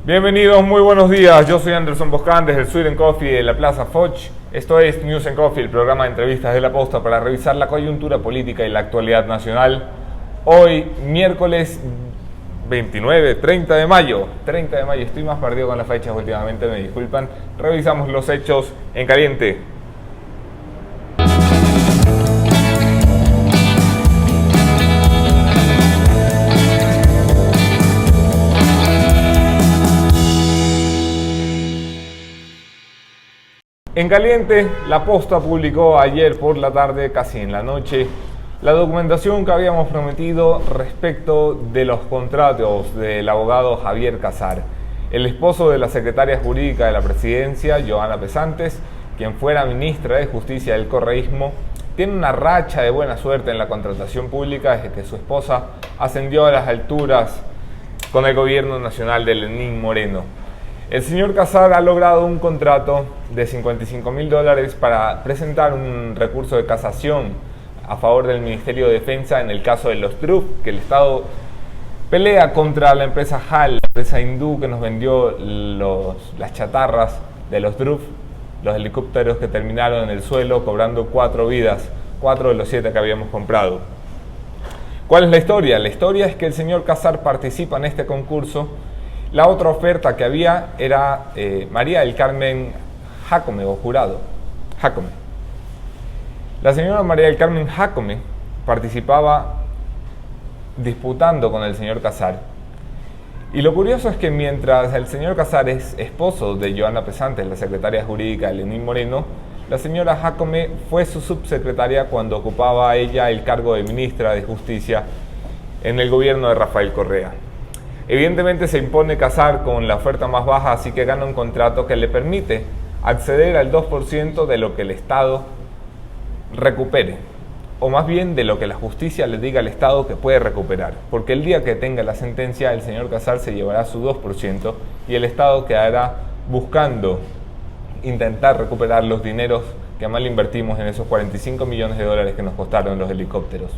Bienvenidos, muy buenos días. Yo soy Anderson Boscan desde el Sweden Coffee de la Plaza Foch. Esto es News and Coffee, el programa de entrevistas de La Posta para revisar la coyuntura política y la actualidad nacional. Hoy, miércoles 30 de mayo, estoy más perdido con las fechas últimamente, me disculpan. Revisamos los hechos en caliente. En caliente, La Posta publicó ayer por la tarde, casi en la noche, la documentación que habíamos prometido respecto de los contratos del abogado Javier Casar, el esposo de la secretaria jurídica de la presidencia, Johanna Pesantes, quien fuera ministra de Justicia del correísmo. Tiene una racha de buena suerte en la contratación pública desde que su esposa ascendió a las alturas con el gobierno nacional de Lenín Moreno. El señor Casar ha logrado un contrato de $55.000 para presentar un recurso de casación a favor del Ministerio de Defensa en el caso de los DRUF, que el Estado pelea contra la empresa HAL, la empresa hindú que nos vendió las chatarras de los DRUF, los helicópteros que terminaron en el suelo cobrando 4 vidas, 4 de los 7 que habíamos comprado. ¿Cuál es la historia? La historia es que el señor Casar participa en este concurso. La otra oferta que había era María del Carmen Jácome, o Jurado, Jácome. La señora María del Carmen Jácome participaba disputando con el señor Casar. Y lo curioso es que mientras el señor Casar es esposo de Johanna Pesantes, la secretaria jurídica de Lenín Moreno, la señora Jácome fue su subsecretaria cuando ocupaba ella el cargo de ministra de Justicia en el gobierno de Rafael Correa. Evidentemente se impone Casar con la oferta más baja, así que gana un contrato que le permite acceder al 2% de lo que el Estado recupere, o más bien de lo que la justicia le diga al Estado que puede recuperar, porque el día que tenga la sentencia el señor Casar se llevará su 2% y el Estado quedará buscando intentar recuperar los dineros que mal invertimos en esos $45 millones que nos costaron los helicópteros.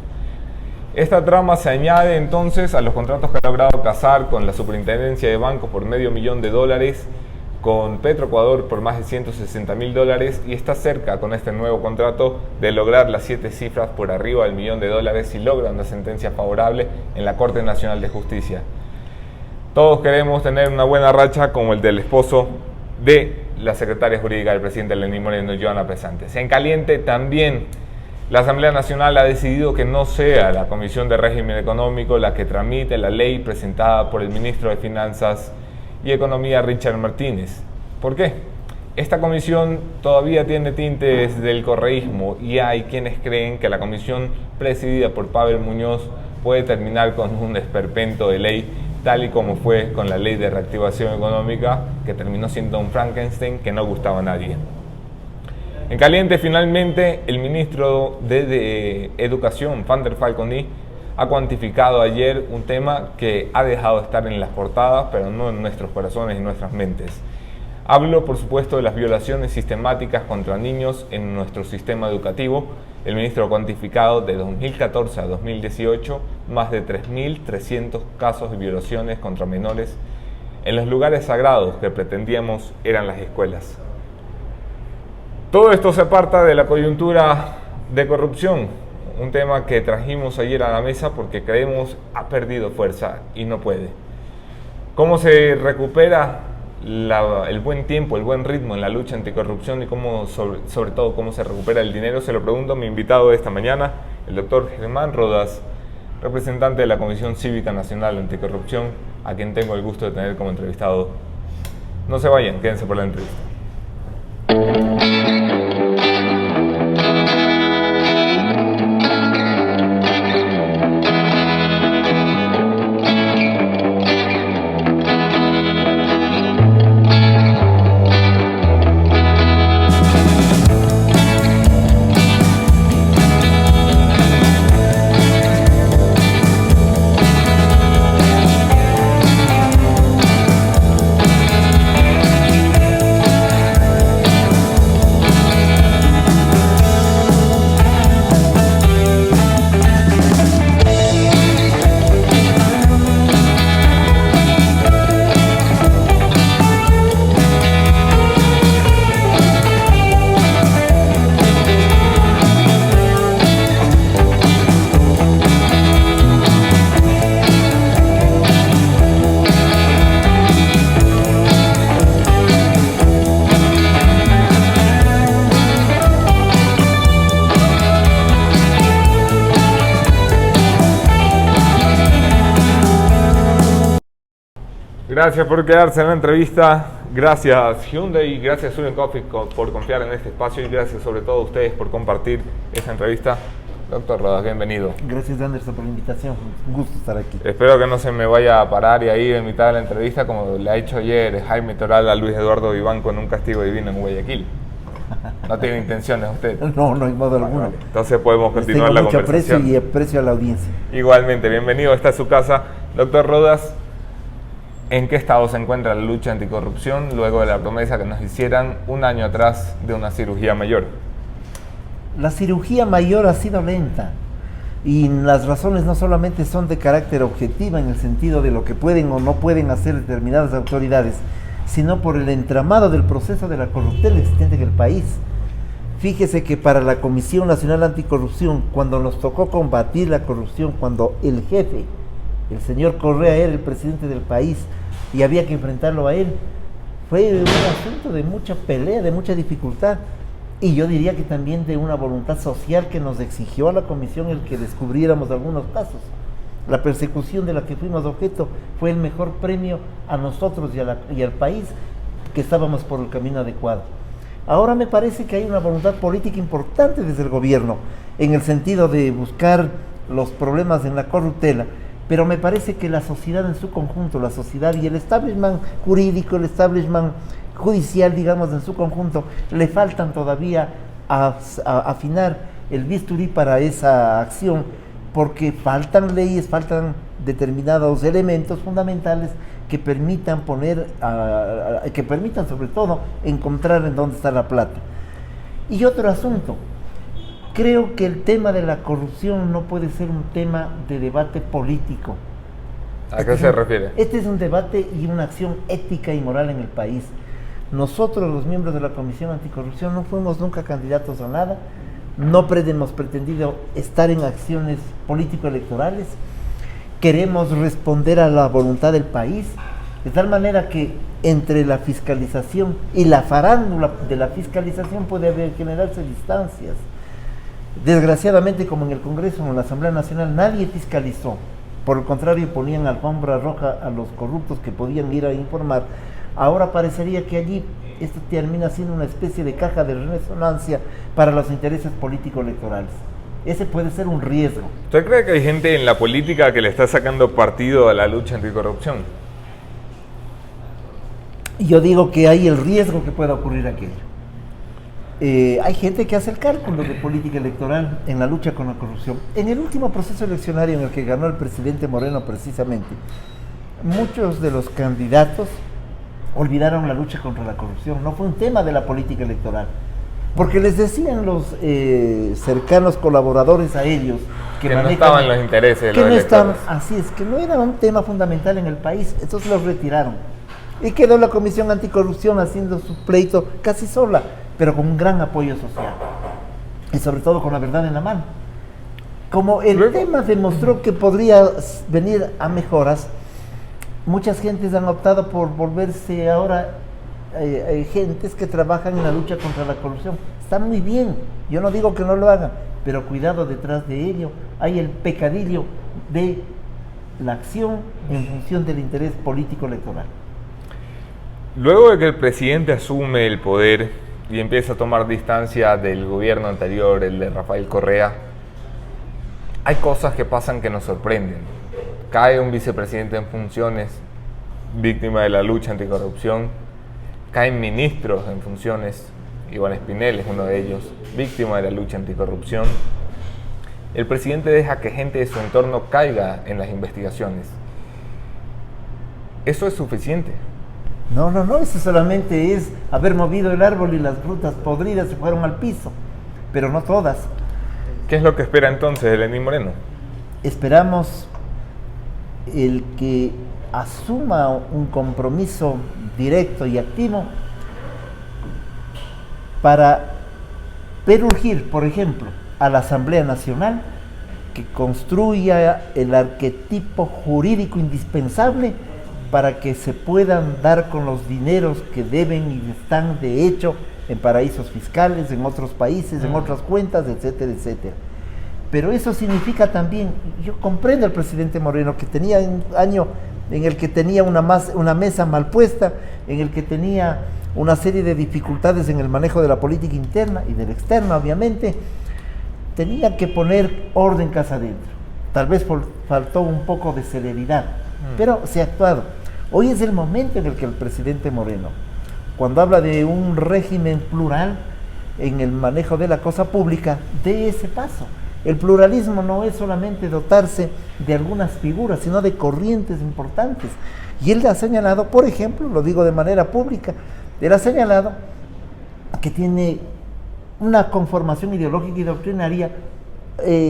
Esta trama se añade entonces a los contratos que ha logrado Casar con la Superintendencia de Bancos por $500,000, con Petroecuador por más de $160.000, y está cerca con este nuevo contrato de lograr las 7 cifras por arriba del $1.000.000 si logra una sentencia favorable en la Corte Nacional de Justicia. Todos queremos tener una buena racha como el del esposo de la secretaria jurídica del presidente Lenín Moreno, Johanna Pesantes. En caliente también, la Asamblea Nacional ha decidido que no sea la Comisión de Régimen Económico la que tramite la ley presentada por el ministro de Finanzas y Economía, Richard Martínez. ¿Por qué? Esta comisión todavía tiene tintes del correísmo y hay quienes creen que la comisión presidida por Pavel Muñoz puede terminar con un esperpento de ley, tal y como fue con la ley de reactivación económica, que terminó siendo un Frankenstein que no gustaba a nadie. En caliente, finalmente, el ministro de Educación, Van der Falconi, ha cuantificado ayer un tema que ha dejado de estar en las portadas, pero no en nuestros corazones y nuestras mentes. Hablo, por supuesto, de las violaciones sistemáticas contra niños en nuestro sistema educativo. El ministro ha cuantificado de 2014 a 2018 más de 3.300 casos de violaciones contra menores en los lugares sagrados que pretendíamos eran las escuelas. Todo esto se aparta de la coyuntura de corrupción, un tema que trajimos ayer a la mesa porque creemos ha perdido fuerza y no puede. ¿Cómo se recupera el buen tiempo, el buen ritmo en la lucha anticorrupción y cómo, sobre todo cómo se recupera el dinero? Se lo pregunto a mi invitado de esta mañana, el doctor Germán Rodas, representante de la Comisión Cívica Nacional Anticorrupción, a quien tengo el gusto de tener como entrevistado. No se vayan, quédense por la entrevista. Gracias por quedarse en la entrevista. Gracias Hyundai, gracias Surin Coffee por confiar en este espacio y gracias sobre todo a ustedes por compartir esta entrevista. Doctor Rodas, bienvenido. Gracias Anderson por la invitación, un gusto estar aquí. Espero que no se me vaya a parar y ahí en mitad de la entrevista como le ha hecho ayer Jaime Toral a Luis Eduardo Vivanco en un castigo divino en Guayaquil. No tiene intenciones usted. No, no hay modo alguno. Entonces podemos continuar la conversación. Mucho aprecio y aprecio a la audiencia. Igualmente, bienvenido, esta es su casa. Doctor Rodas, ¿en qué estado se encuentra la lucha anticorrupción luego de la promesa que nos hicieran un año atrás de una cirugía mayor? La cirugía mayor ha sido lenta y las razones no solamente son de carácter objetivo en el sentido de lo que pueden o no pueden hacer determinadas autoridades, sino por el entramado del proceso de la corruptela existente en el país. Fíjese que para la Comisión Nacional Anticorrupción, cuando nos tocó combatir la corrupción, cuando el jefe, el señor Correa, era el presidente del país y había que enfrentarlo a él, fue un asunto de mucha pelea, de mucha dificultad. Y yo diría que también de una voluntad social que nos exigió a la comisión el que descubriéramos algunos casos. La persecución de la que fuimos objeto fue el mejor premio a nosotros y al país que estábamos por el camino adecuado. Ahora me parece que hay una voluntad política importante desde el gobierno en el sentido de buscar los problemas en la corruptela, pero me parece que la sociedad en su conjunto, la sociedad y el establishment jurídico, el establishment judicial, digamos, en su conjunto, le faltan todavía a afinar el bisturí para esa acción, porque faltan leyes, faltan determinados elementos fundamentales que permitan que permitan sobre todo encontrar en dónde está la plata. Y otro asunto, creo que el tema de la corrupción no puede ser un tema de debate político. ¿A qué se refiere? Este es un debate y una acción ética y moral en el país. Nosotros, los miembros de la Comisión Anticorrupción, no fuimos nunca candidatos a nada, no hemos pretendido estar en acciones político-electorales, queremos responder a la voluntad del país, de tal manera que entre la fiscalización y la farándula de la fiscalización puede generarse distancias. Desgraciadamente, como en el Congreso o en la Asamblea Nacional, nadie fiscalizó, por el contrario ponían alfombra roja a los corruptos que podían ir a informar. Ahora parecería que allí esto termina siendo una especie de caja de resonancia para los intereses político-electorales. Ese puede ser un riesgo. ¿Usted cree que hay gente en la política que le está sacando partido a la lucha anticorrupción? Yo digo que hay el riesgo que pueda ocurrir aquello. Hay gente que hace el cálculo de política electoral en la lucha con la corrupción. En el último proceso eleccionario en el que ganó el presidente Moreno precisamente, muchos de los candidatos olvidaron la lucha contra la corrupción. No fue un tema de la política electoral, porque les decían los cercanos colaboradores a ellos que no estaban los intereses de los electores. Así es, que no era un tema fundamental en el país, entonces los retiraron. Y quedó la Comisión Anticorrupción haciendo su pleito casi sola, pero con un gran apoyo social. Y sobre todo con la verdad en la mano. Como el tema demostró que podría venir a mejoras, muchas gentes han optado por volverse ahora gentes que trabajan en la lucha contra la corrupción. Está muy bien, yo no digo que no lo hagan, pero cuidado, detrás de ello hay el pecadillo de la acción en función del interés político electoral. Luego de que el presidente asume el poder y empieza a tomar distancia del gobierno anterior, el de Rafael Correa, hay cosas que pasan que nos sorprenden. Cae un vicepresidente en funciones, víctima de la lucha anticorrupción. Caen ministros en funciones, Iván Espinel es uno de ellos, víctima de la lucha anticorrupción. El presidente deja que gente de su entorno caiga en las investigaciones. ¿Eso es suficiente? No, eso solamente es haber movido el árbol y las frutas podridas se fueron al piso, pero no todas. ¿Qué es lo que espera entonces de Lenín Moreno? Esperamos el que asuma un compromiso directo y activo para perurgir, por ejemplo, a la Asamblea Nacional, que construya el arquetipo jurídico indispensable para que se puedan dar con los dineros que deben y están de hecho en paraísos fiscales, en otros países, en otras cuentas, etcétera, etcétera. Pero eso significa también, yo comprendo al presidente Moreno que tenía un año en el que tenía una mesa mal puesta, en el que tenía una serie de dificultades en el manejo de la política interna y de la externa, obviamente, tenía que poner orden casa adentro. Tal vez faltó un poco de celeridad, pero se ha actuado. Hoy es el momento en el que el presidente Moreno, cuando habla de un régimen plural en el manejo de la cosa pública, dé ese paso. El pluralismo no es solamente dotarse de algunas figuras, sino de corrientes importantes. Y él ha señalado, por ejemplo, lo digo de manera pública, él ha señalado que tiene una conformación ideológica y doctrinaria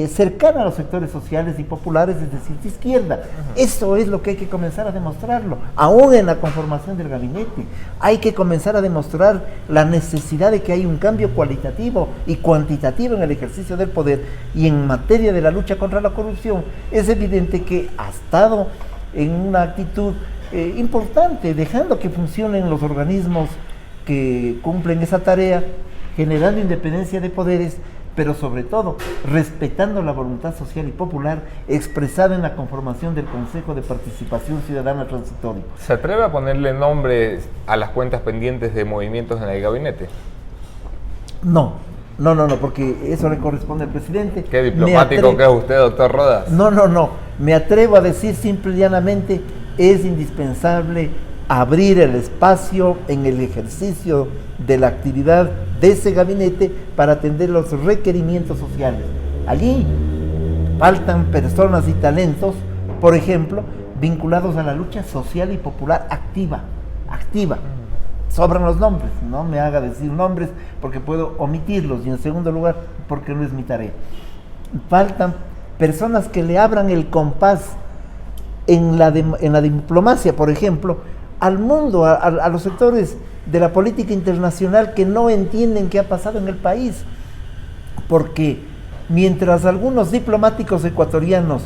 cercana a los sectores sociales y populares, es decir, de izquierda. Eso es lo que hay que comenzar a demostrarlo, aún en la conformación del gabinete. Hay que comenzar a demostrar la necesidad de que hay un cambio cualitativo y cuantitativo en el ejercicio del poder, y en materia de la lucha contra la corrupción es evidente que ha estado en una actitud importante, dejando que funcionen los organismos que cumplen esa tarea, generando independencia de poderes, pero sobre todo respetando la voluntad social y popular expresada en la conformación del Consejo de Participación Ciudadana Transitorio. ¿Se atreve a ponerle nombre a las cuentas pendientes de movimientos en el gabinete? No, porque eso le corresponde al presidente. Qué diplomático que es usted, doctor Rodas. No, me atrevo a decir simple y llanamente, es indispensable abrir el espacio en el ejercicio de la actividad de ese gabinete para atender los requerimientos sociales. Allí faltan personas y talentos, por ejemplo, vinculados a la lucha social y popular activa. Sobran los nombres, no me haga decir nombres porque puedo omitirlos, y en segundo lugar, porque no es mi tarea. Faltan personas que le abran el compás en la diplomacia, por ejemplo, al mundo, a los sectores de la política internacional que no entienden qué ha pasado en el país, porque mientras algunos diplomáticos ecuatorianos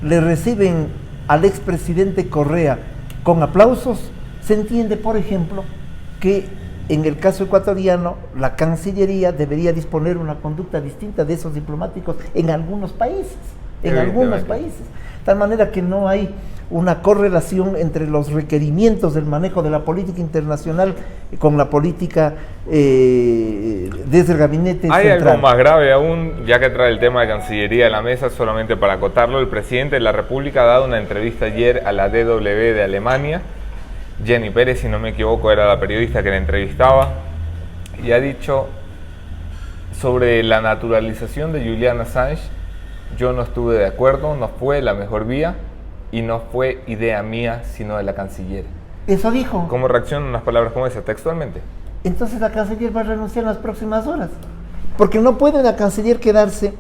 le reciben al expresidente Correa con aplausos, se entiende, por ejemplo, que en el caso ecuatoriano la Cancillería debería disponer una conducta distinta de esos diplomáticos en algunos países, tal manera que no hay una correlación entre los requerimientos del manejo de la política internacional con la política desde el gabinete Hay central. algo más grave aún, ya que trae el tema de Cancillería a la mesa, solamente para acotarlo. El presidente de la República ha dado una entrevista ayer a la DW de Alemania. Jenny Pérez, si no me equivoco, era la periodista que la entrevistaba, y ha dicho sobre la naturalización de Julian Assange: yo no estuve de acuerdo, no fue la mejor vía y no fue idea mía, sino de la canciller. Eso dijo. ¿Cómo reaccionan unas palabras como esas textualmente? Entonces la canciller va a renunciar en las próximas horas, porque no puede la canciller quedarse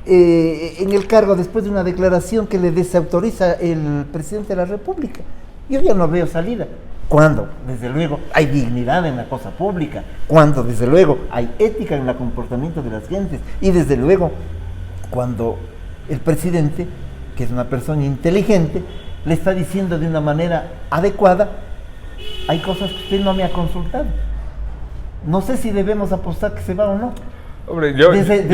en el cargo después de una declaración que le desautoriza el presidente de la República. Yo ya no veo salida. Cuando, desde luego, hay dignidad en la cosa pública, cuando, desde luego, hay ética en el comportamiento de las gentes, y desde luego, cuando el presidente, que es una persona inteligente, le está diciendo de una manera adecuada: hay cosas que usted no me ha consultado. No sé si debemos apostar que se va o no. Hombre, yo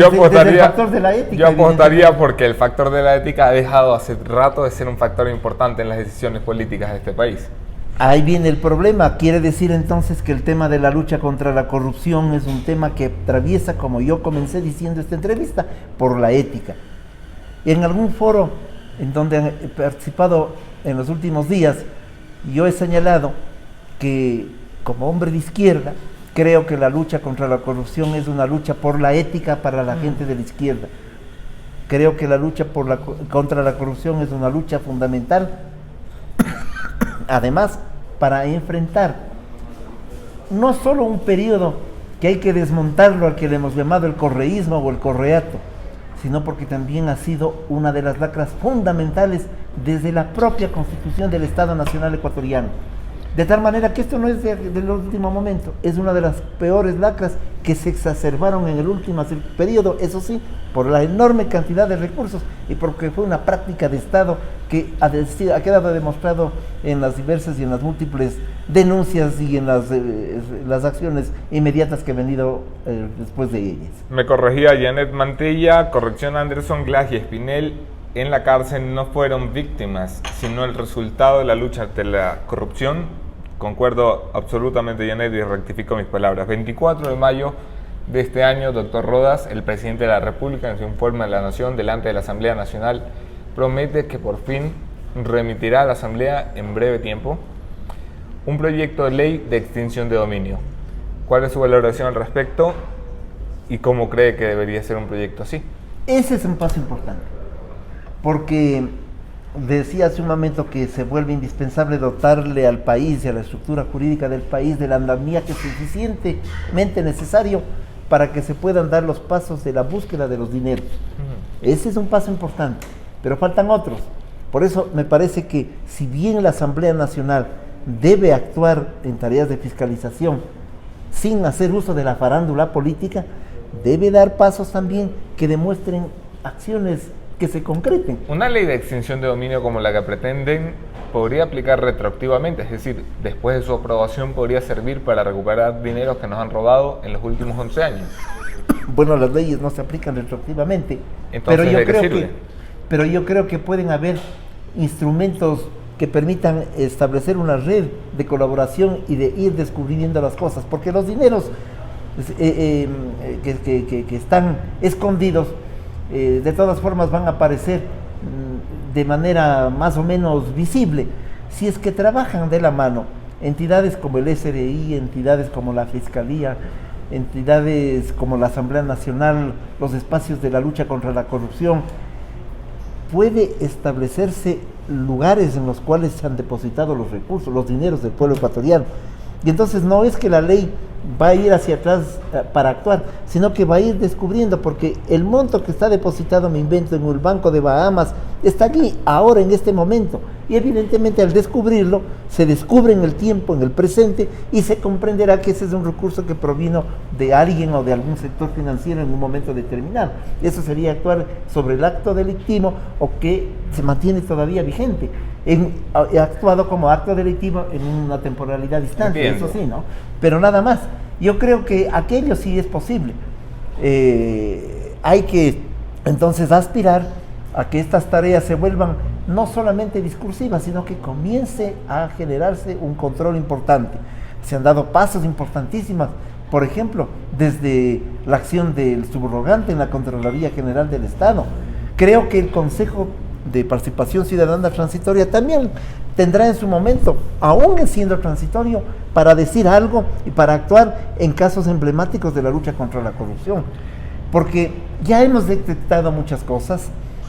apostaría, desde el factor de la ética. Yo apostaría porque el factor de la ética ha dejado hace rato de ser un factor importante en las decisiones políticas de este país. Ahí viene el problema. Quiere decir entonces que el tema de la lucha contra la corrupción es un tema que atraviesa, como yo comencé diciendo esta entrevista, por la ética. Y en algún foro en donde he participado en los últimos días, yo he señalado que, como hombre de izquierda, creo que la lucha contra la corrupción es una lucha por la ética para la gente de la izquierda. Creo que la lucha contra la corrupción es una lucha fundamental, además, para enfrentar no solo un periodo que hay que desmontarlo, al que le hemos llamado el correísmo o el correato, sino porque también ha sido una de las lacras fundamentales desde la propia constitución del Estado Nacional Ecuatoriano. De tal manera que esto no es del último momento, es una de las peores lacras que se exacerbaron en el último periodo, eso sí, por la enorme cantidad de recursos y porque fue una práctica de Estado que ha quedado demostrado en las diversas y en las múltiples denuncias y en las acciones inmediatas que han venido después de ellas. Me corregía Janet Mantilla, corrección Anderson, Glass y Espinel. en la cárcel no fueron víctimas, sino el resultado de la lucha ante la corrupción. Concuerdo absolutamente, Janet, y rectifico mis palabras. 24 de mayo de este año, doctor Rodas, el presidente de la República, en su informe a la Nación delante de la Asamblea Nacional, promete que por fin remitirá a la Asamblea en breve tiempo un proyecto de ley de extinción de dominio. ¿Cuál es su valoración al respecto y cómo cree que debería ser un proyecto así? Ese es un paso importante, porque decía hace un momento que se vuelve indispensable dotarle al país y a la estructura jurídica del país del andamiaje suficientemente necesario para que se puedan dar los pasos de la búsqueda de los dineros. Ese es un paso importante, pero faltan otros. Por eso me parece que si bien la Asamblea Nacional debe actuar en tareas de fiscalización sin hacer uso de la farándula política, debe dar pasos también que demuestren acciones que se concreten. Una ley de extinción de dominio como la que pretenden podría aplicar retroactivamente, es decir, después de su aprobación podría servir para recuperar dinero que nos han robado en los últimos 11 años. Bueno, las leyes no se aplican retroactivamente, Entonces, pero yo creo que pueden haber instrumentos que permitan establecer una red de colaboración y de ir descubriendo las cosas, porque los dineros que están escondidos de todas formas van a aparecer de manera más o menos visible si es que trabajan de la mano entidades como el SRI, entidades como la Fiscalía, entidades como la Asamblea Nacional, los espacios de la lucha contra la corrupción. Puede establecerse lugares en los cuales se han depositado los recursos, los dineros del pueblo ecuatoriano. Y entonces no es que la ley va a ir hacia atrás para actuar, sino que va a ir descubriendo, porque el monto que está depositado, me invento, en el Banco de Bahamas, está aquí, ahora, en este momento. Y evidentemente al descubrirlo, se descubre en el tiempo, en el presente, y se comprenderá que ese es un recurso que provino de alguien o de algún sector financiero en un momento determinado. Eso sería actuar sobre el acto delictivo o que se mantiene todavía vigente. He actuado como acto delictivo en una temporalidad distante, eso sí, ¿no? Pero nada más. Yo creo que aquello sí es posible. Hay que entonces aspirar a que estas tareas se vuelvan no solamente discursivas, sino que comience a generarse un control importante. Se han dado pasos importantísimos, por ejemplo, desde la acción del subrogante en la Contraloría General del Estado. Creo que el Consejo de Participación Ciudadana Transitoria también tendrá en su momento, aún siendo transitorio, para decir algo y para actuar en casos emblemáticos de la lucha contra la corrupción. Porque ya hemos detectado muchas cosas,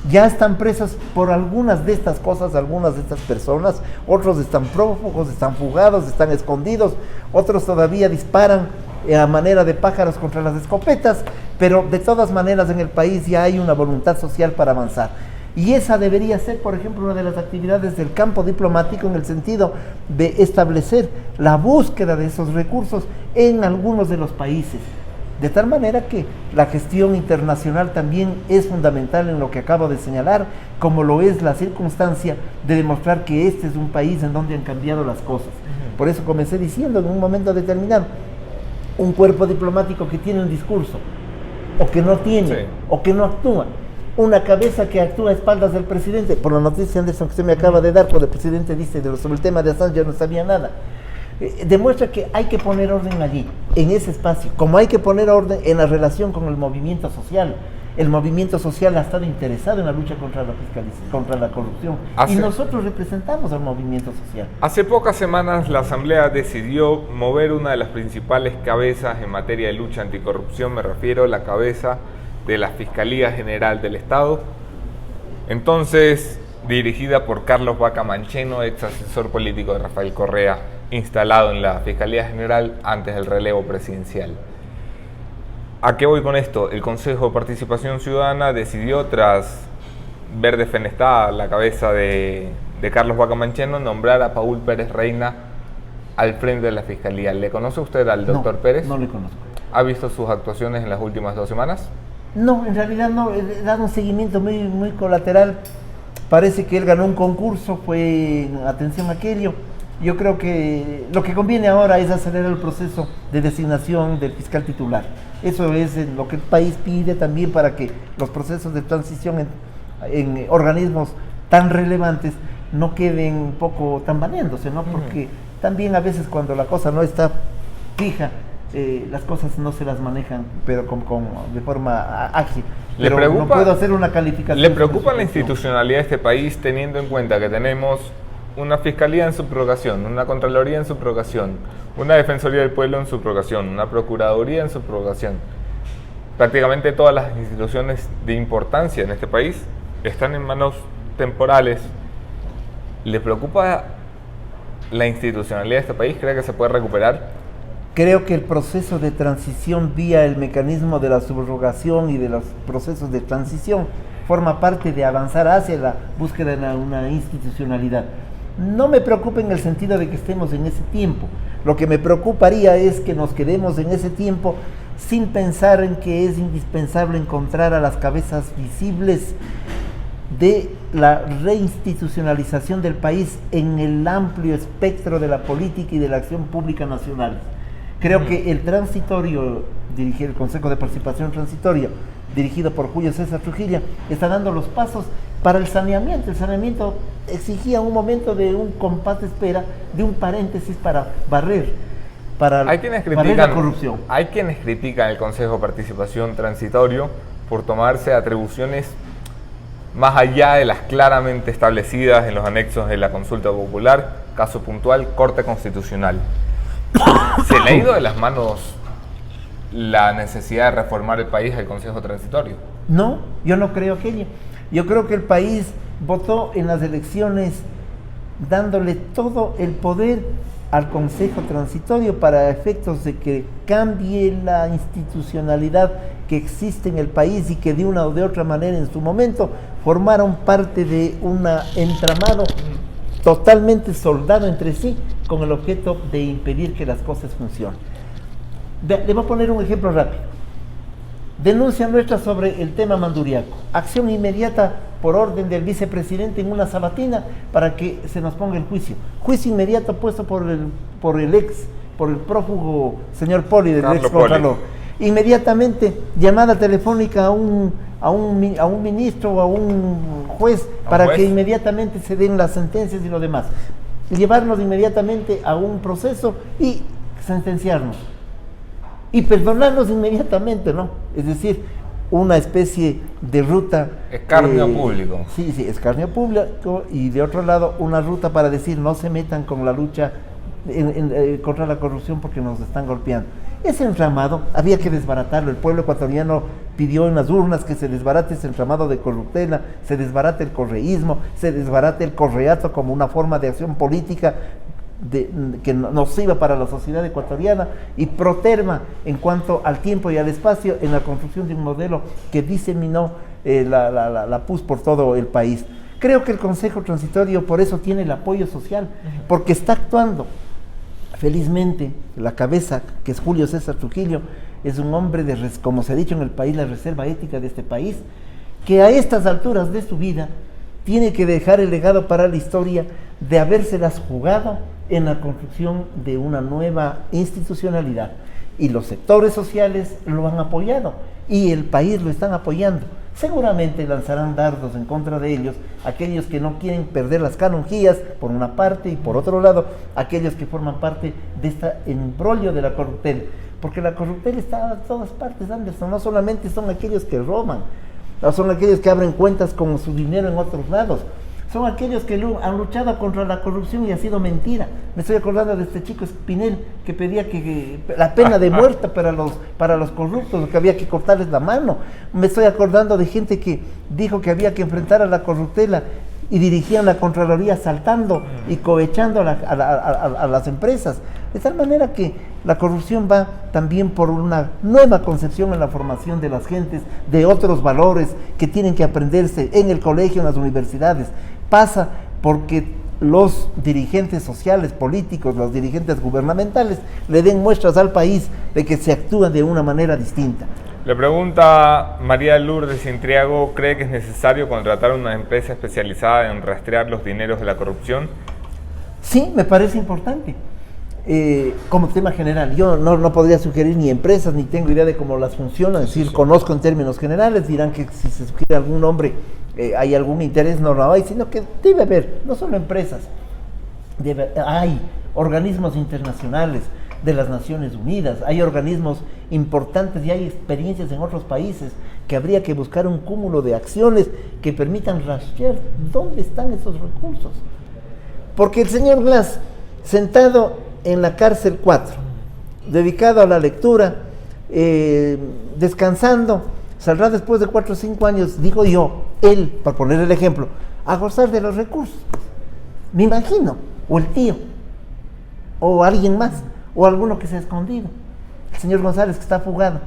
ya están presos por algunas de estas cosas, algunas de estas personas, otros están prófugos, están fugados, están escondidos, otros todavía disparan a manera de pájaros contra las escopetas, pero de todas maneras en el país ya hay una voluntad social para avanzar. Y esa debería ser, por ejemplo, una de las actividades del campo diplomático, en el sentido de establecer la búsqueda de esos recursos en algunos de los países. De tal manera que la gestión internacional también es fundamental en lo que acabo de señalar, como lo es la circunstancia de demostrar que este es un país en donde han cambiado las cosas. Por eso comencé diciendo en un momento determinado, un cuerpo diplomático que tiene un discurso, o que no tiene, sí, o que no actúa. Una cabeza que actúa a espaldas del presidente. Por la noticia, Anderson, que usted me acaba de dar, cuando el presidente dice sobre el tema de Assange, yo no sabía nada. Demuestra que hay que poner orden allí, en ese espacio, como hay que poner orden en la relación con el movimiento social. El movimiento social ha estado interesado en la lucha contra la corrupción, y nosotros representamos al movimiento social. Hace pocas semanas la Asamblea decidió mover una de las principales cabezas en materia de lucha anticorrupción, me refiero a la cabeza de la Fiscalía General del Estado, entonces dirigida por Carlos Vaca Mancheno, ex asesor político de Rafael Correa, instalado en la Fiscalía General antes del relevo presidencial. ¿A qué voy con esto? El Consejo de Participación Ciudadana decidió, tras ver defenestada la cabeza de Carlos Vaca Mancheno, nombrar a Paul Pérez Reina al frente de la Fiscalía. ¿Le conoce usted al doctor Pérez? No le conozco. ¿Ha visto sus actuaciones en las últimas 2 semanas? No, en realidad no, he dado un seguimiento muy colateral. Parece que él ganó un concurso, fue atención a aquello. Yo creo que lo que conviene ahora es acelerar el proceso de designación del fiscal titular. Eso es lo que el país pide también, para que los procesos de transición en organismos tan relevantes no queden un poco tambaleándose, ¿no? Porque también a veces cuando la cosa no está fija, las cosas no se las manejan, pero de forma ágil. Pero no puedo hacer una calificación. ¿Le preocupa la institucionalidad de este país teniendo en cuenta que tenemos una fiscalía en subrogación, una contraloría en subrogación, una defensoría del pueblo en subrogación, una procuraduría en subrogación? Prácticamente todas las instituciones de importancia en este país están en manos temporales. ¿Le preocupa la institucionalidad de este país? ¿Cree que se puede recuperar? Creo que el proceso de transición vía el mecanismo de la subrogación y de los procesos de transición forma parte de avanzar hacia la búsqueda de una institucionalidad. No me preocupa en el sentido de que estemos en ese tiempo. Lo que me preocuparía es que nos quedemos en ese tiempo sin pensar en que es indispensable encontrar a las cabezas visibles de la reinstitucionalización del país en el amplio espectro de la política y de la acción pública nacional. Creo que el transitorio, el Consejo de Participación Transitoria, dirigido por Julio César Trujillo, está dando los pasos para el saneamiento. El saneamiento exigía un momento de un compás de espera, de un paréntesis para barrer la corrupción. Hay quienes critican el Consejo de Participación Transitorio por tomarse atribuciones más allá de las claramente establecidas en los anexos de la consulta popular, caso puntual, Corte Constitucional. ¿Se le ha ido de las manos la necesidad de reformar el país al Consejo Transitorio? No, yo no creo aquello. Yo creo que el país votó en las elecciones dándole todo el poder al Consejo Transitorio para efectos de que cambie la institucionalidad que existe en el país y que de una o de otra manera en su momento formaron parte de un entramado totalmente soldado entre sí con el objeto de impedir que las cosas funcionen. Le voy a poner un ejemplo rápido. Denuncia nuestra sobre el tema Manduriaco. Acción inmediata por orden del vicepresidente en una sabatina para que se nos ponga el juicio. Juicio inmediato puesto por el prófugo señor Poli, del ex contralor. Inmediatamente llamada telefónica a un ministro o a un juez para que inmediatamente se den las sentencias y lo demás. Llevarnos inmediatamente a un proceso y sentenciarnos. Y perdonarnos inmediatamente, ¿no? Es decir, una especie de ruta... Escarnio público. Sí, escarnio público, y de otro lado una ruta para decir no se metan con la lucha contra la corrupción porque nos están golpeando. Ese entramado había que desbaratarlo. El pueblo ecuatoriano pidió en las urnas que se desbarate ese entramado de corruptela, se desbarate el correísmo, se desbarate el correato como una forma de acción política que nociva para la sociedad ecuatoriana, y Proterma en cuanto al tiempo y al espacio en la construcción de un modelo que diseminó la PUS por todo el país. Creo que el Consejo Transitorio por eso tiene el apoyo social, porque está actuando. Felizmente, la cabeza, que es Julio César Trujillo, es un hombre como se ha dicho en el país, la reserva ética de este país, que a estas alturas de su vida tiene que dejar el legado para la historia de habérselas jugado en la construcción de una nueva institucionalidad. Y los sectores sociales lo han apoyado y el país lo están apoyando. Seguramente lanzarán dardos en contra de ellos aquellos que no quieren perder las canonjías, por una parte, y por otro lado, aquellos que forman parte de este embrollo de la corruptela. Porque la corruptela está a todas partes, Anderson. No solamente son aquellos que roban, no son aquellos que abren cuentas con su dinero en otros lados. Son aquellos que han luchado contra la corrupción y ha sido mentira. Me estoy acordando de este chico Espinel que pedía que la pena de muerte para los corruptos, que había que cortarles la mano. Me estoy acordando de gente que dijo que había que enfrentar a la corruptela y dirigían la Contraloría asaltando y cohechando a las empresas. De tal manera que la corrupción va también por una nueva concepción en la formación de las gentes, de otros valores que tienen que aprenderse en el colegio, en las universidades. Pasa porque los dirigentes sociales, políticos, los dirigentes gubernamentales le den muestras al país de que se actúa de una manera distinta. Le pregunta María Lourdes Intriago, ¿cree que es necesario contratar una empresa especializada en rastrear los dineros de la corrupción? Sí, me parece importante. Como tema general, yo no podría sugerir ni empresas, ni tengo idea de cómo las funcionan, es decir, conozco en términos generales. Dirán que si se sugiere algún nombre hay algún interés, no lo hay, sino que debe haber, no solo empresas, hay organismos internacionales de las Naciones Unidas, hay organismos importantes y hay experiencias en otros países que habría que buscar un cúmulo de acciones que permitan rastrear dónde están esos recursos. Porque el señor Glass, sentado en la cárcel 4, dedicado a la lectura, descansando, saldrá después de 4 o 5 años, digo yo, él, para poner el ejemplo, a gozar de los recursos. Me imagino, o el tío, o alguien más, o alguno que se ha escondido. El señor González, que está fugado,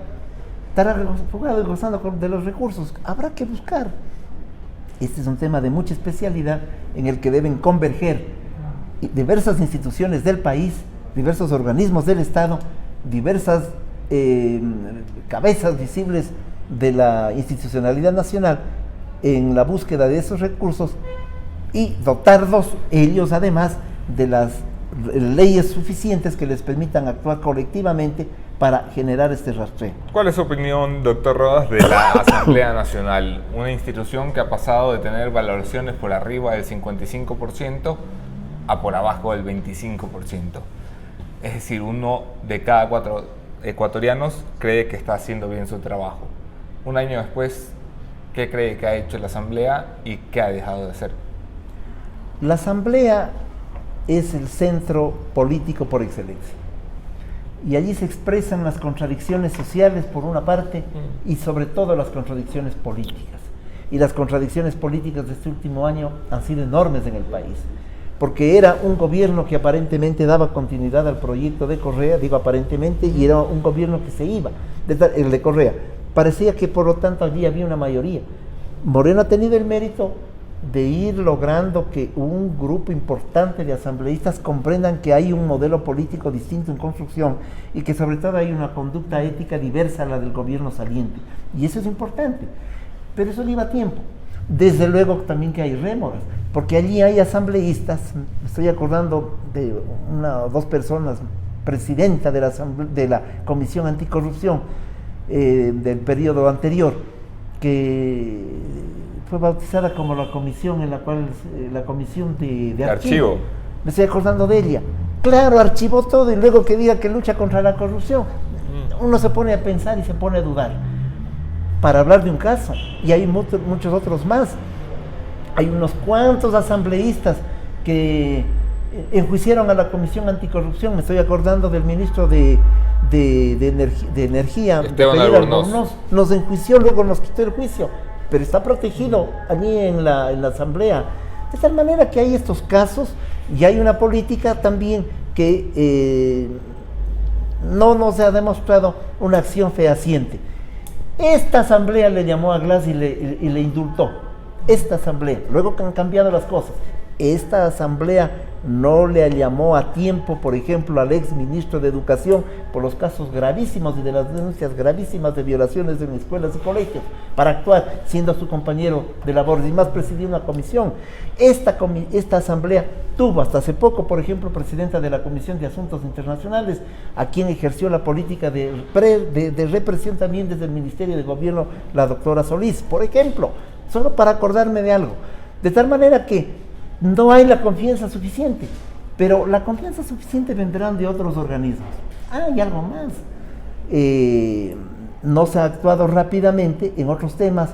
estará fugado y gozando de los recursos. Habrá que buscar. Este es un tema de mucha especialidad en el que deben converger diversas instituciones del país, diversos organismos del Estado, diversas cabezas visibles de la institucionalidad nacional en la búsqueda de esos recursos y dotarlos ellos además de las leyes suficientes que les permitan actuar colectivamente para generar este rastreo. ¿Cuál es su opinión, doctor Rodas, de la Asamblea Nacional? Una institución que ha pasado de tener valoraciones por arriba del 55% a por abajo del 25%. Es decir, 1 de cada 4 ecuatorianos cree que está haciendo bien su trabajo. Un año después, ¿qué cree que ha hecho la Asamblea y qué ha dejado de hacer? La Asamblea es el centro político por excelencia. Y allí se expresan las contradicciones sociales por una parte y sobre todo las contradicciones políticas. Y las contradicciones políticas de este último año han sido enormes en el país. Porque era un gobierno que aparentemente daba continuidad al proyecto de Correa, digo aparentemente, y era un gobierno que se iba, el de Correa. Parecía que por lo tanto allí había una mayoría. Moreno ha tenido el mérito de ir logrando que un grupo importante de asambleístas comprendan que hay un modelo político distinto en construcción y que sobre todo hay una conducta ética diversa a la del gobierno saliente. Y eso es importante, pero eso lleva tiempo. Desde luego también que hay rémoras, porque allí hay asambleístas, me estoy acordando de 1 o 2 personas, presidenta de la Comisión Anticorrupción del periodo anterior, que fue bautizada como la comisión en la cual la comisión de archivo. Me estoy acordando de ella. Claro, archivó todo y luego que diga que lucha contra la corrupción. Uno se pone a pensar y se pone a dudar. Para hablar de un caso, y hay muchos otros más. Hay unos cuantos asambleístas que enjuiciaron a la Comisión Anticorrupción. Me estoy acordando del ministro de Energía, Esteban Albornoz. Nos enjuició, luego nos quitó el juicio, pero está protegido allí en la Asamblea. De tal manera que hay estos casos y hay una política también que no nos ha demostrado una acción fehaciente. Esta Asamblea le llamó a Glass y le indultó. Esta Asamblea, luego que han cambiado las cosas, esta Asamblea no le llamó a tiempo, por ejemplo, al ex ministro de Educación por los casos gravísimos y de las denuncias gravísimas de violaciones en escuelas y colegios, para actuar, siendo su compañero de labores, y más presidió una comisión. Esta Asamblea tuvo hasta hace poco, por ejemplo, presidenta de la Comisión de Asuntos Internacionales, a quien ejerció la política de represión también desde el Ministerio de Gobierno, la doctora Solís, por ejemplo, solo para acordarme de algo. De tal manera que no hay la confianza suficiente, pero la confianza suficiente vendrán de otros organismos. Hay algo más. No se ha actuado rápidamente en otros temas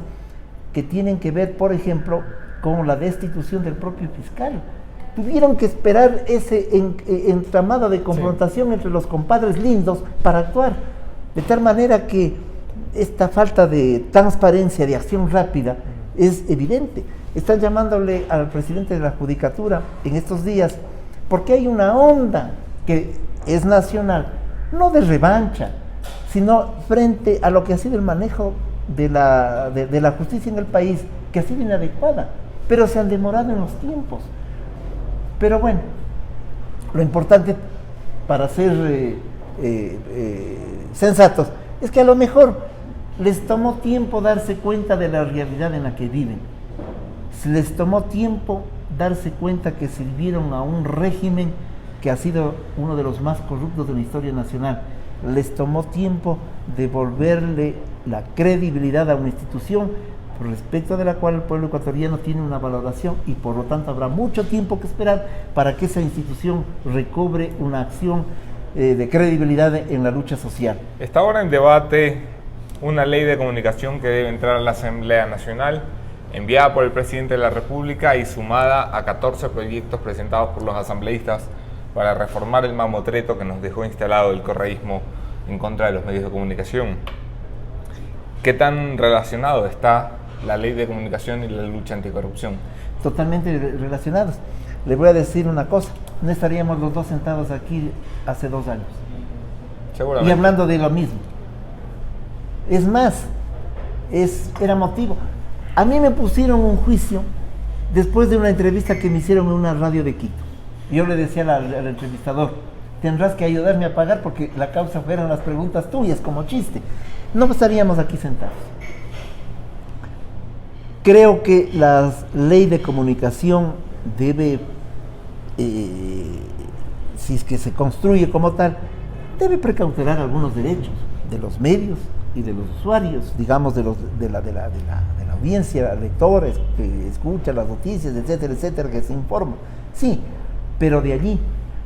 que tienen que ver, por ejemplo, con la destitución del propio fiscal. Tuvieron que esperar ese entramado de confrontación entre los compadres lindos para actuar. De tal manera que esta falta de transparencia, de acción rápida, es evidente. Están llamándole al presidente de la Judicatura en estos días porque hay una onda que es nacional, no de revancha, sino frente a lo que ha sido el manejo de la justicia en el país, que ha sido inadecuada, pero se han demorado en los tiempos. Pero bueno, lo importante para ser sensatos es que a lo mejor les tomó tiempo darse cuenta de la realidad en la que viven. Les tomó tiempo darse cuenta que sirvieron a un régimen que ha sido uno de los más corruptos de la historia nacional. Les tomó tiempo devolverle la credibilidad a una institución respecto de la cual el pueblo ecuatoriano tiene una valoración y por lo tanto habrá mucho tiempo que esperar para que esa institución recobre una acción de credibilidad en la lucha social. Está ahora en debate una ley de comunicación que debe entrar a la Asamblea Nacional, enviada por el presidente de la República y sumada a 14 proyectos presentados por los asambleístas para reformar el mamotreto que nos dejó instalado el correísmo en contra de los medios de comunicación. ¿Qué tan relacionado está la ley de comunicación y la lucha anticorrupción? Totalmente relacionados. Le voy a decir una cosa, no estaríamos los dos sentados aquí hace 2 años. Seguramente. Y hablando de lo mismo. Es más, era motivo. A mí me pusieron un juicio después de una entrevista que me hicieron en una radio de Quito. Yo le decía al entrevistador, tendrás que ayudarme a pagar porque la causa fueron las preguntas tuyas como chiste. No estaríamos aquí sentados. Creo que la ley de comunicación debe, si es que se construye como tal, debe precautelar algunos derechos de los medios y de los usuarios, digamos, de la audiencia, lectores que escucha las noticias, etcétera, etcétera, que se informa. Sí, pero de allí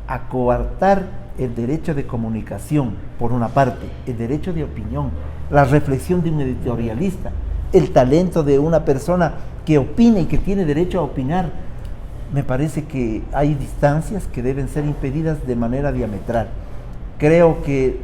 a coartar el derecho de comunicación, por una parte, el derecho de opinión, la reflexión de un editorialista, el talento de una persona que opina y que tiene derecho a opinar, me parece que hay distancias que deben ser impedidas de manera diametral. Creo que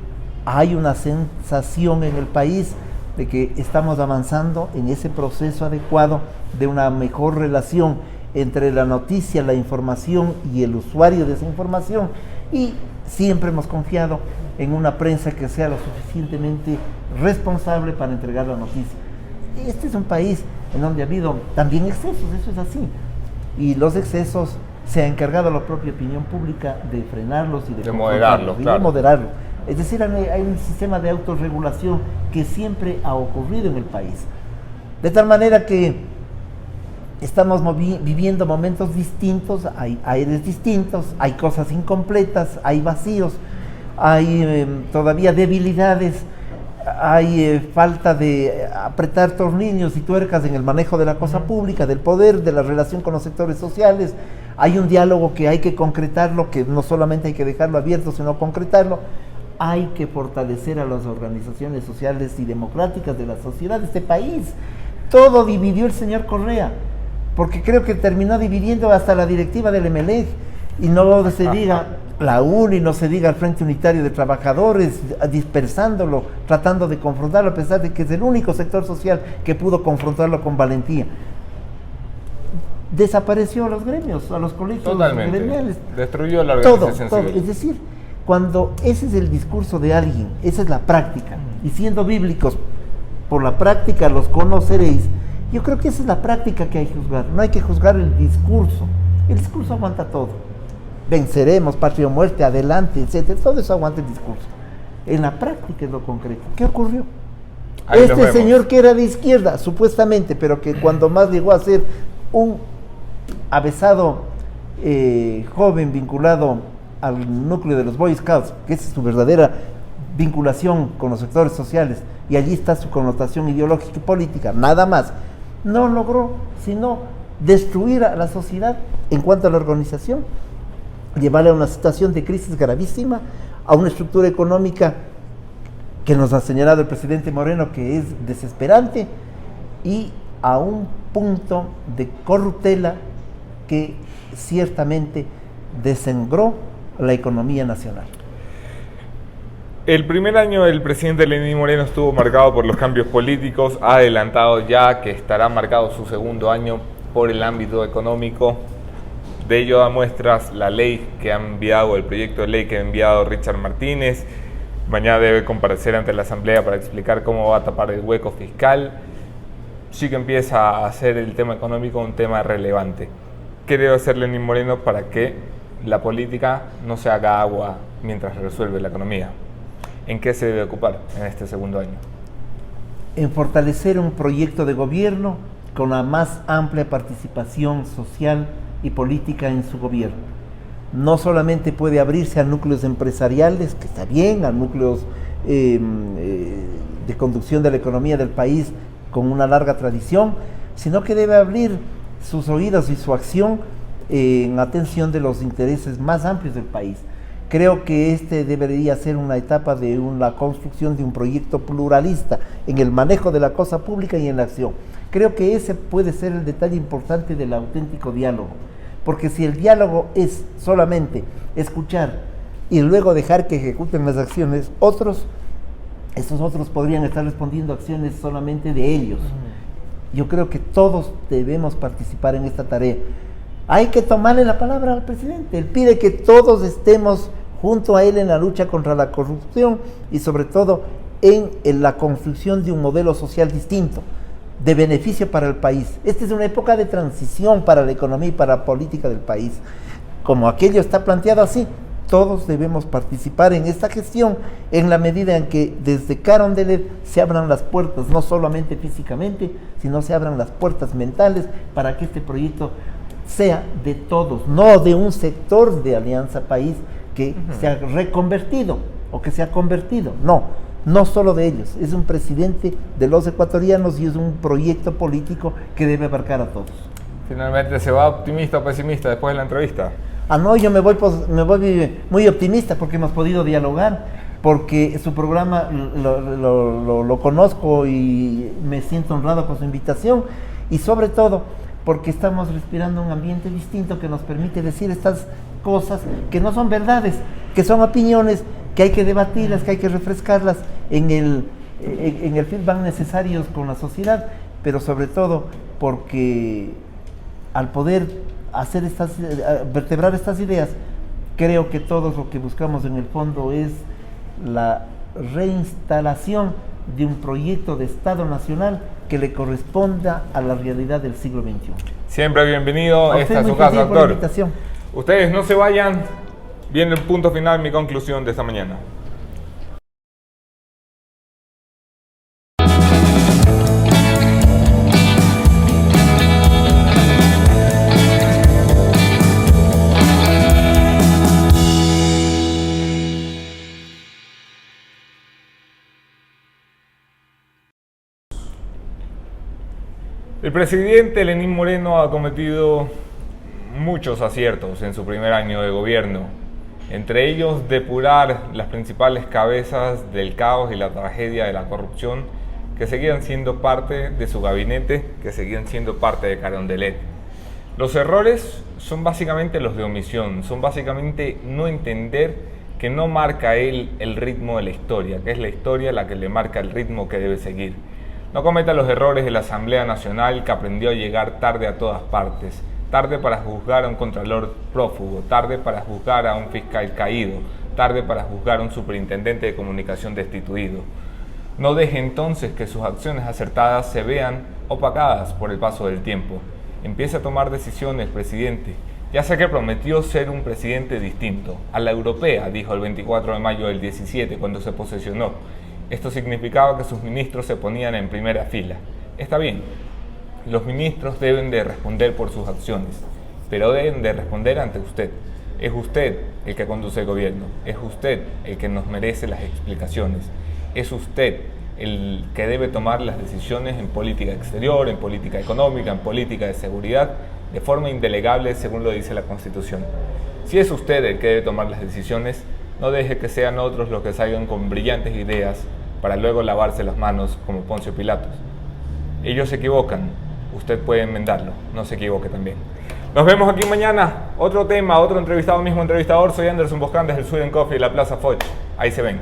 hay una sensación en el país de que estamos avanzando en ese proceso adecuado de una mejor relación entre la noticia, la información y el usuario de esa información, y siempre hemos confiado en una prensa que sea lo suficientemente responsable para entregar la noticia. Este es un país en donde ha habido también excesos, eso es así, y los excesos se ha encargado la propia opinión pública de frenarlos y de moderarlos, claro. De moderarlos. Es decir, hay un sistema de autorregulación que siempre ha ocurrido en el país, de tal manera que estamos viviendo momentos distintos, hay aires distintos, hay cosas incompletas, hay vacíos, hay todavía debilidades, hay falta de apretar tornillos y tuercas en el manejo de la cosa pública, del poder, de la relación con los sectores sociales. Hay un diálogo que hay que concretarlo, que no solamente hay que dejarlo abierto, sino concretarlo. Hay que fortalecer a las organizaciones sociales y democráticas de la sociedad de este país. Todo dividió el señor Correa, porque creo que terminó dividiendo hasta la directiva del Emelec, y no se diga la UNI, no se diga el Frente Unitario de Trabajadores, dispersándolo, tratando de confrontarlo, a pesar de que es el único sector social que pudo confrontarlo con valentía. Desapareció a los gremios, a los colegios gremiales. Destruyó la organización todo. civil. Es decir, cuando ese es el discurso de alguien, esa es la práctica, y siendo bíblicos, por la práctica los conoceréis, yo creo que esa es la práctica que hay que juzgar. No hay que juzgar el discurso aguanta todo. Venceremos, patria o muerte, adelante, etcétera. Todo eso aguanta el discurso. En la práctica es lo concreto. ¿Qué ocurrió? Este señor que era de izquierda, supuestamente, pero que cuando más llegó a ser un avesado joven vinculado al núcleo de los Boy Scouts, que esa es su verdadera vinculación con los sectores sociales, y allí está su connotación ideológica y política, nada más, no logró sino destruir a la sociedad en cuanto a la organización, llevarla a una situación de crisis gravísima, a una estructura económica que nos ha señalado el presidente Moreno que es desesperante, y a un punto de corruptela que ciertamente desangró la economía nacional. El primer año del presidente Lenín Moreno estuvo marcado por los cambios políticos, ha adelantado ya que estará marcado su segundo año por el ámbito económico. De ello da muestras la ley que ha enviado, el proyecto de ley que ha enviado Richard Martínez. Mañana debe comparecer ante la Asamblea para explicar cómo va a tapar el hueco fiscal. Sí que empieza a hacer el tema económico un tema relevante. ¿Qué debe hacer Lenín Moreno para que la política no se haga agua mientras resuelve la economía? ¿En qué se debe ocupar en este segundo año? En fortalecer un proyecto de gobierno con la más amplia participación social y política en su gobierno. No solamente puede abrirse a núcleos empresariales, que está bien, a núcleos de conducción de la economía del país con una larga tradición, sino que debe abrir sus oídos y su acción en atención de los intereses más amplios del país. Creo que este debería ser una etapa de la construcción de un proyecto pluralista en el manejo de la cosa pública y en la acción. Creo que ese puede ser el detalle importante del auténtico diálogo, porque si el diálogo es solamente escuchar y luego dejar que ejecuten las acciones estos otros podrían estar respondiendo a acciones solamente de ellos. Yo creo que todos debemos participar en esta tarea. Hay que tomarle la palabra al presidente. Él pide que todos estemos junto a él en la lucha contra la corrupción y sobre todo en la construcción de un modelo social distinto, de beneficio para el país. Esta es una época de transición para la economía y para la política del país. Como aquello está planteado así, todos debemos participar en esta gestión en la medida en que desde Carondelet se abran las puertas, no solamente físicamente, sino se abran las puertas mentales para que este proyecto sea de todos, no de un sector de Alianza País que se ha reconvertido o que se ha convertido, no solo de ellos, es un presidente de los ecuatorianos y es un proyecto político que debe abarcar a todos. Finalmente, ¿se va optimista o pesimista después de la entrevista? No, yo me voy muy optimista porque hemos podido dialogar, porque su programa lo conozco y me siento honrado con su invitación, y sobre todo porque estamos respirando un ambiente distinto que nos permite decir estas cosas que no son verdades, que son opiniones, que hay que debatirlas, que hay que refrescarlas en el feedback necesarios con la sociedad, pero sobre todo porque al poder vertebrar estas ideas, creo que todos lo que buscamos en el fondo es la reinstalación de un proyecto de Estado nacional que le corresponda a la realidad del siglo XXI. Siempre bienvenido, esta es su casa, doctor. Ustedes no se vayan, viene el punto final, mi conclusión de esta mañana. El presidente Lenín Moreno ha cometido muchos aciertos en su primer año de gobierno, entre ellos depurar las principales cabezas del caos y la tragedia de la corrupción que seguían siendo parte de su gabinete, que seguían siendo parte de Carondelet. Los errores son básicamente los de omisión, son básicamente no entender que no marca él el ritmo de la historia, que es la historia la que le marca el ritmo que debe seguir. No cometa los errores de la Asamblea Nacional, que aprendió a llegar tarde a todas partes, tarde para juzgar a un contralor prófugo, tarde para juzgar a un fiscal caído, tarde para juzgar a un superintendente de comunicación destituido. No deje entonces que sus acciones acertadas se vean opacadas por el paso del tiempo. Empiece a tomar decisiones, presidente. Ya sé que prometió ser un presidente distinto, a la europea, dijo el 24 de mayo del 17 cuando se posesionó. Esto significaba que sus ministros se ponían en primera fila. Está bien, los ministros deben de responder por sus acciones, pero deben de responder ante usted. Es usted el que conduce el gobierno, es usted el que nos merece las explicaciones, es usted el que debe tomar las decisiones en política exterior, en política económica, en política de seguridad, de forma indelegable según lo dice la Constitución. Si es usted el que debe tomar las decisiones, no deje que sean otros los que salgan con brillantes ideas para luego lavarse las manos como Poncio Pilatos. Ellos se equivocan, usted puede enmendarlo, no se equivoque también. Nos vemos aquí mañana, otro tema, otro entrevistado, mismo entrevistador. Soy Anderson Boscan desde el Sweden Coffee y la Plaza Foch. Ahí se ven.